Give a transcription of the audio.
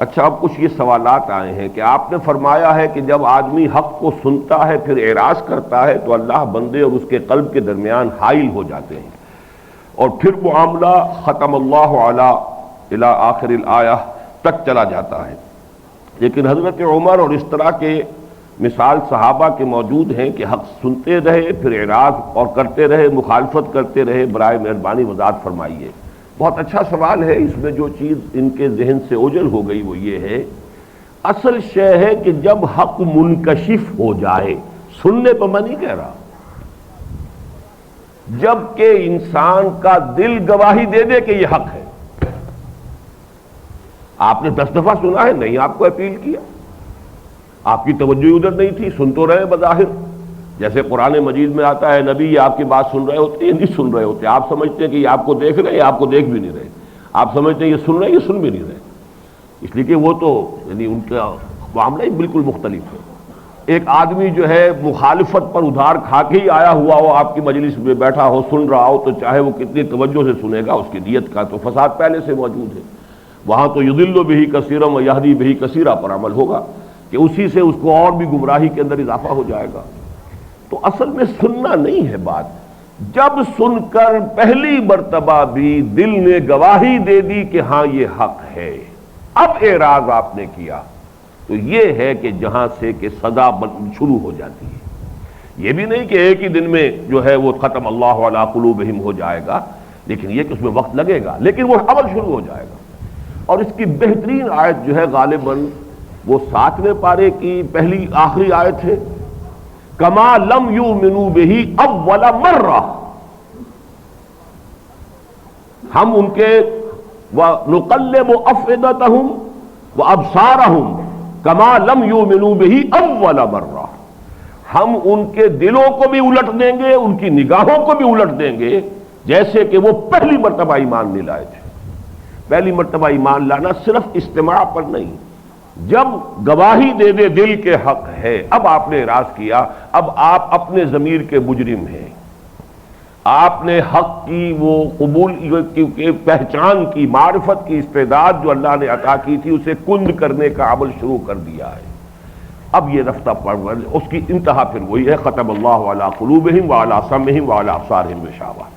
اچھا، اب کچھ یہ سوالات آئے ہیں کہ آپ نے فرمایا ہے کہ جب آدمی حق کو سنتا ہے پھر اعراض کرتا ہے تو اللہ بندے اور اس کے قلب کے درمیان حائل ہو جاتے ہیں اور پھر معاملہ ختم اللہ علی الی آخر الآیہ تک چلا جاتا ہے. لیکن حضرت عمر اور اس طرح کے مثال صحابہ کے موجود ہیں کہ حق سنتے رہے پھر اعراض اور کرتے رہے، مخالفت کرتے رہے. برائے مہربانی وضاحت فرمائیے. بہت اچھا سوال ہے. اس میں جو چیز ان کے ذہن سے اوجھل ہو گئی وہ یہ ہے، اصل شے ہے کہ جب حق منکشف ہو جائے، سننے پہ میں نہیں کہہ رہا، جب کہ انسان کا دل گواہی دے دے کہ یہ حق ہے. آپ نے 10 دفعہ سنا ہے، نہیں آپ کو اپیل کیا، آپ کی توجہ ادھر نہیں تھی، سن تو رہے بظاہر. جیسے قرآن مجید میں آتا ہے نبی یہ آپ کی بات سن رہے ہوتے ہیں، نہیں سن رہے ہوتے. آپ سمجھتے ہیں کہ یہ آپ کو دیکھ رہے ہیں، آپ کو دیکھ بھی نہیں رہے. آپ سمجھتے ہیں یہ سن رہے ہیں، یہ سن بھی نہیں رہے. اس لیے کہ وہ تو یعنی ان کا معاملہ ہی بالکل مختلف ہے. ایک آدمی جو ہے مخالفت پر ادھار کھا کے ہی آیا ہوا ہو، آپ کی مجلس میں بیٹھا ہو، سن رہا ہو، تو چاہے وہ کتنی توجہ سے سنے گا، اس کی نیت کا تو فساد پہلے سے موجود ہے. وہاں تو یضل بہ کثیرا و یہدی بہ کثیرا پر عمل ہوگا کہ اسی سے اس کو اور بھی گمراہی کے اندر اضافہ ہو جائے گا. تو اصل میں سننا نہیں ہے بات. جب سن کر پہلی مرتبہ بھی دل نے گواہی دے دی کہ ہاں یہ حق ہے، اب اعراض آپ نے کیا، تو یہ ہے کہ جہاں سے کہ سزا شروع ہو جاتی ہے. یہ بھی نہیں کہ ایک ہی دن میں جو ہے وہ ختم اللہ علی قلوبہم ہو جائے گا، لیکن یہ کہ اس میں وقت لگے گا، لیکن وہ عمل شروع ہو جائے گا. اور اس کی بہترین آیت جو ہے غالباً وہ 7ویں پارے کی پہلی آخری آیت ہے، کما لم یؤمنوا بہ اول مرہ. ہم ان کے وَنُقَلِّبُ أَفْئِدَتَهُمْ وَأَبْصَارَهُمْ كَمَا لَمْ يُؤْمِنُوا بِهِ أَوَّلَ مَرَّةٍ. ہم ان کے دلوں کو بھی الٹ دیں گے، ان کی نگاہوں کو بھی الٹ دیں گے جیسے کہ وہ پہلی مرتبہ ایمان نہیں لائے تھے. پہلی مرتبہ ایمان لانا صرف استماع پر نہیں، جب گواہی دے دے دل کے حق ہے. اب آپ نے اعراض کیا، اب آپ اپنے ضمیر کے مجرم ہیں. آپ نے حق کی وہ قبول کی پہچان کی، معرفت کی استعداد جو اللہ نے عطا کی تھی اسے کند کرنے کا عمل شروع کر دیا ہے. اب یہ رفتہ پڑھ اس کی انتہا پھر وہی ہے ختم اللہ علی قلوبہم وعلی سمعہم وعلی ابصارہم غشاوہ.